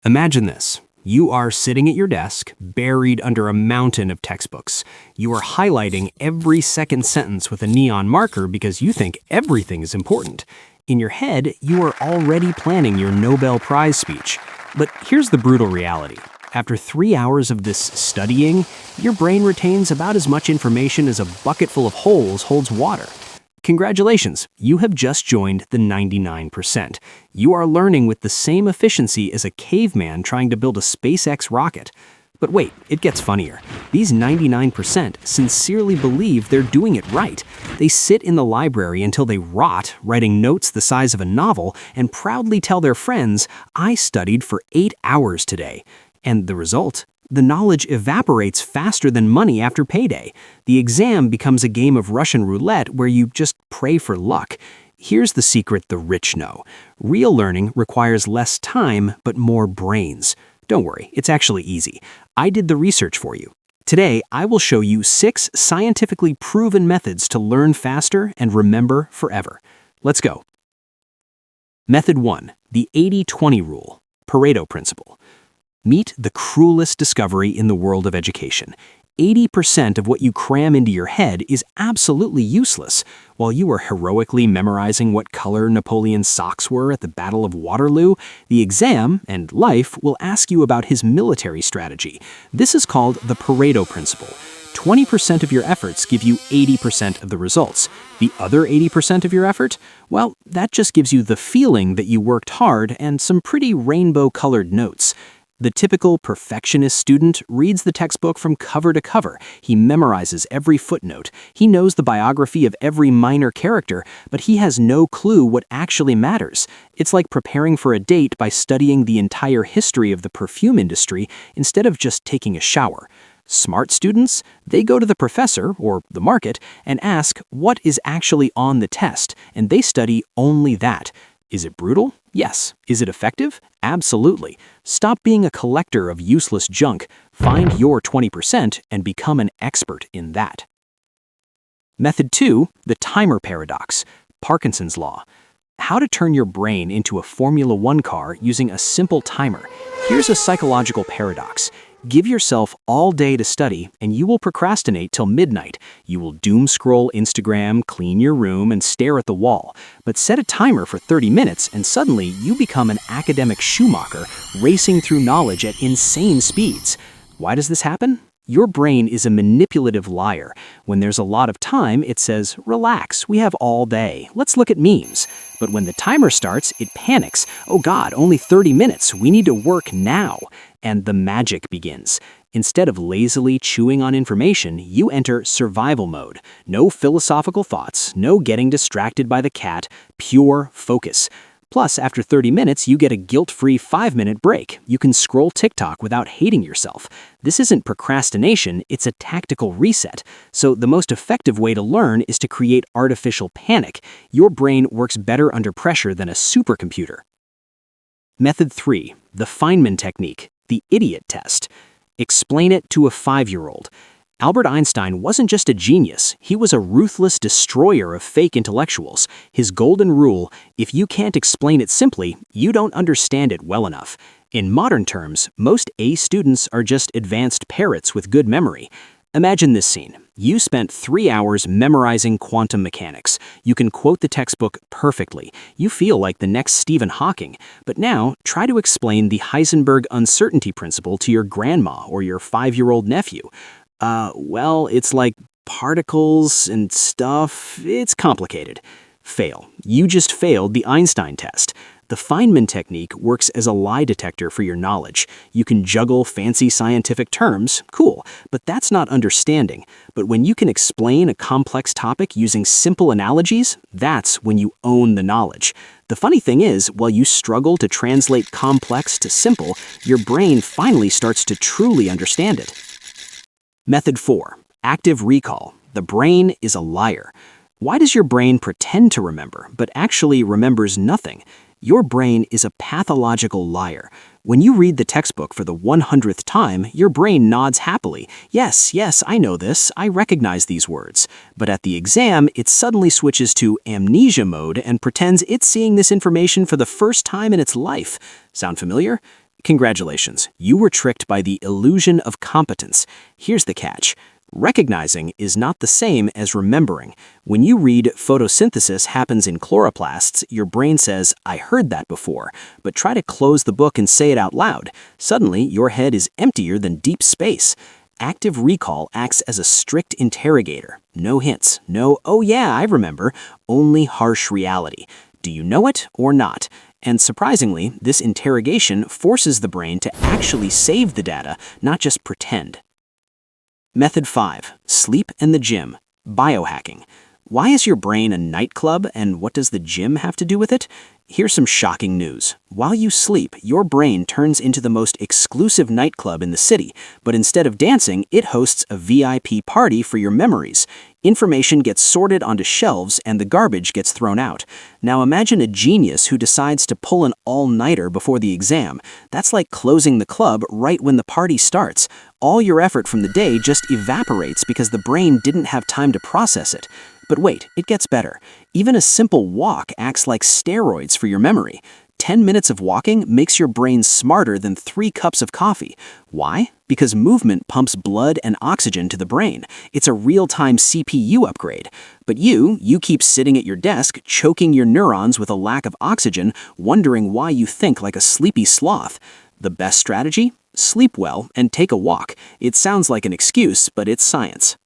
Imagine this. You are sitting at your desk, buried under a mountain of textbooks. You are highlighting every second sentence with a neon marker because you think everything is important. In your head, you are already planning your Nobel Prize speech. But here's the brutal reality. After 3 hours of this studying, your brain retains about as much information as a bucket full of holes holds water. Congratulations, you have just joined the 99%. You are learning with the same efficiency as a caveman trying to build a SpaceX rocket. But wait, it gets funnier. These 99% sincerely believe they're doing it right. They sit in the library until they rot, writing notes the size of a novel, and proudly tell their friends, "I studied for 8 hours today." And the result? The knowledge evaporates faster than money after payday. The exam becomes a game of Russian roulette where you just pray for luck. Here's the secret the rich know. Real learning requires less time, but more brains. Don't worry, it's actually easy. I did the research for you. Today, I will show you 6 scientifically proven methods to learn faster and remember forever. Let's go. Method 1, the 80-20 rule, Pareto principle. Meet the cruelest discovery in the world of education. 80% of what you cram into your head is absolutely useless. While you are heroically memorizing what color Napoleon's socks were at the Battle of Waterloo, the exam and life will ask you about his military strategy. This is called the Pareto principle. 20% of your efforts give you 80% of the results. The other 80% of your effort? Well, that just gives you the feeling that you worked hard and some pretty rainbow-colored notes. The typical perfectionist student reads the textbook from cover to cover. He memorizes every footnote. He knows the biography of every minor character, but he has no clue what actually matters. It's like preparing for a date by studying the entire history of the perfume industry instead of just taking a shower. Smart students, they go to the professor, or the market, and ask what is actually on the test, and they study only that. Is it brutal? Yes. Is it effective? Absolutely. Stop being a collector of useless junk. Find your 20% and become an expert in that. Method 2, the timer paradox, Parkinson's law. How to turn your brain into a Formula One car using a simple timer. Here's a psychological paradox. Give yourself all day to study, and you will procrastinate till midnight. You will doom scroll Instagram, clean your room, and stare at the wall. But set a timer for 30 minutes, and suddenly you become an academic Schumacher, racing through knowledge at insane speeds. Why does this happen? Your brain is a manipulative liar. When there's a lot of time, it says, "Relax, we have all day. Let's look at memes." But when the timer starts, it panics. "Oh God, only 30 minutes. We need to work now." And the magic begins. Instead of lazily chewing on information, you enter survival mode. No philosophical thoughts, no getting distracted by the cat, pure focus. Plus, after 30 minutes, you get a guilt-free 5-minute break. You can scroll TikTok without hating yourself. This isn't procrastination, it's a tactical reset. So the most effective way to learn is to create artificial panic. Your brain works better under pressure than a supercomputer. Method 3, the Feynman technique, the idiot test. Explain it to a 5-year-old. Albert Einstein wasn't just a genius, he was a ruthless destroyer of fake intellectuals. His golden rule, if you can't explain it simply, you don't understand it well enough. In modern terms, most A students are just advanced parrots with good memory. Imagine this scene. You spent 3 hours memorizing quantum mechanics. You can quote the textbook perfectly. You feel like the next Stephen Hawking. But now, try to explain the Heisenberg uncertainty principle to your grandma or your 5-year-old nephew. Well, it's like particles and stuff. It's complicated. Fail. You just failed the Einstein Test. The Feynman technique works as a lie detector for your knowledge. You can juggle fancy scientific terms, cool, but that's not understanding. But when you can explain a complex topic using simple analogies, that's when you own the knowledge. The funny thing is, while you struggle to translate complex to simple, your brain finally starts to truly understand it. Method 4, active recall. The brain is a liar. Why does your brain pretend to remember, but actually remembers nothing? Your brain is a pathological liar. When you read the textbook for the 100th time, your brain nods happily. Yes, I know this. I recognize these words. But at the exam, it suddenly switches to amnesia mode and pretends it's seeing this information for the first time in its life. Sound familiar? Congratulations, you were tricked by the illusion of competence. Here's the catch. Recognizing is not the same as remembering. When you read photosynthesis happens in chloroplasts, your brain says, I heard that before, but try to close the book and say it out loud. Suddenly, your head is emptier than deep space. Active recall acts as a strict interrogator. No hints, no, oh yeah, I remember, only harsh reality. Do you know it or not? And surprisingly, this interrogation forces the brain to actually save the data, not just pretend. Method 5. Sleep and the gym. Biohacking. Why is your brain a nightclub, and what does the gym have to do with it? Here's some shocking news. While you sleep, your brain turns into the most exclusive nightclub in the city, but instead of dancing, it hosts a VIP party for your memories. Information gets sorted onto shelves and the garbage gets thrown out. Now imagine a genius who decides to pull an all-nighter before the exam. That's like closing the club right when the party starts. All your effort from the day just evaporates because the brain didn't have time to process it. But wait, it gets better. Even a simple walk acts like steroids for your memory. 10 minutes of walking makes your brain smarter than 3 cups of coffee. Why? Because movement pumps blood and oxygen to the brain. It's a real-time CPU upgrade. But you keep sitting at your desk, choking your neurons with a lack of oxygen, wondering why you think like a sleepy sloth. The best strategy? Sleep well and take a walk. It sounds like an excuse, but it's science.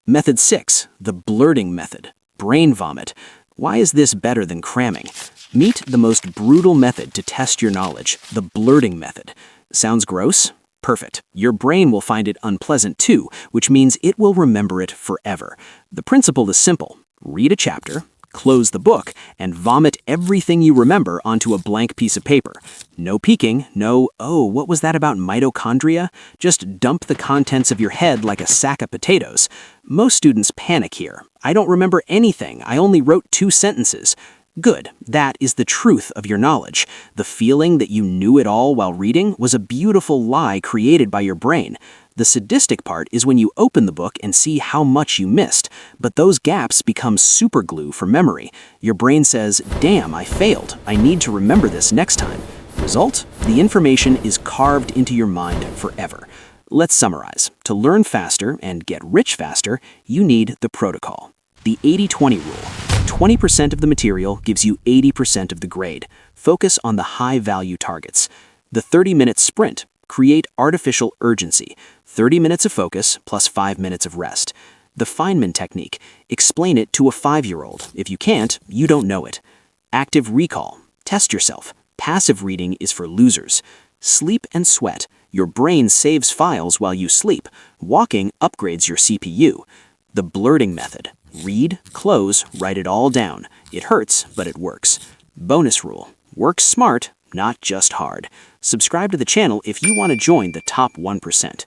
Method 6. The Blurting Method. Brain vomit. Why is this better than cramming? Meet the most brutal method to test your knowledge, the Blurting Method. Sounds gross? Perfect. Your brain will find it unpleasant too, which means it will remember it forever. The principle is simple. Read a chapter, close the book, and vomit everything you remember onto a blank piece of paper. No peeking, no, oh, what was that about mitochondria? Just dump the contents of your head like a sack of potatoes. Most students panic here. I don't remember anything. I only wrote 2 sentences. Good. That is the truth of your knowledge. The feeling that you knew it all while reading was a beautiful lie created by your brain. The sadistic part is when you open the book and see how much you missed, but those gaps become superglue for memory. Your brain says, damn, I failed. I need to remember this next time. Result? The information is carved into your mind forever. Let's summarize. To learn faster and get rich faster, you need the protocol. The 80-20 rule. 20% of the material gives you 80% of the grade. Focus on the high-value targets. The 30-minute sprint. Create artificial urgency. 30 minutes of focus plus 5 minutes of rest. The Feynman technique. Explain it to a 5-year-old. If you can't, you don't know it. Active recall. Test yourself. Passive reading is for losers. Sleep and sweat. Your brain saves files while you sleep. Walking upgrades your CPU. The Blurting Method. Read, close, write it all down. It hurts, but it works. Bonus rule. Work smart, not just hard. Subscribe to the channel if you want to join the top 1%.